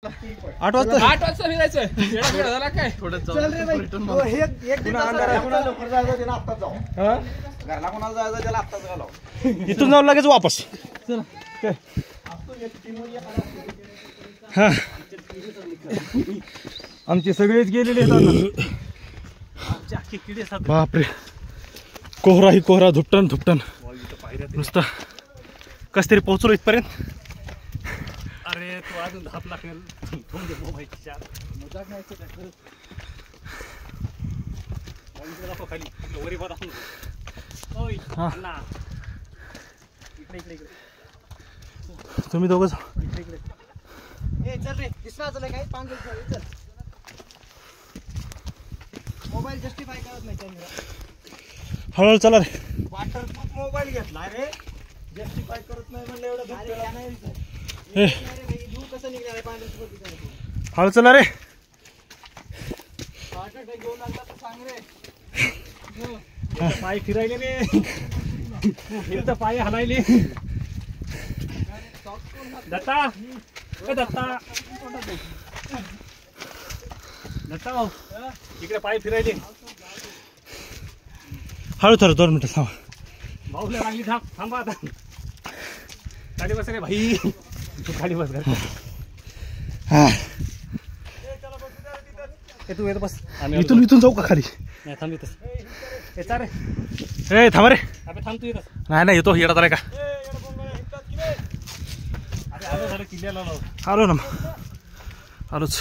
8 वाजता फिरायचं झाला काय थोडं घरला कोणाला जायचं त्याला आत्ताच घालाव. इथून जाऊन लगेच वापस. हा आमचे सगळेच गेलेले आहेत. बापरे कोहरा ही कोहरा धुपटन धुपटन नुसतं कस तरी पोहोचलो इथपर्यंत. अरे तू अजून धाप लागेल खाली वरी बघा. तुम्ही दोघं चल रे दिसला काय मोबाईल जस्टिफाय करत नाही कॅमेरा. हळूहळू चला रे. वॉटरप्रूफ मोबाईल घेतला रे जस्टिफाय करत नाही म्हणलं एवढं दूर कसं निघणार आहे 500 हळू चला रे. घेऊन लागला तर सांग रे. पाय फिरायले रे इथं पाय हलायले. दत्ता दत्ता दत्ता भाऊ इकडे पाय फिरायले. हळू थोडं 2 मिनिटं थांबा. भाऊला लागली धाप. थांबा आता खाली बस रे भाई खाली बस. तू येत बस. इथून जाऊ का खाली. नाही थांब येतच येता रे. ए थांबा रे. अबे थांब तू येतच. नाही येतो येडा झाला का. अरे आलो झालं किल्ल्याला आलो ना आलोच.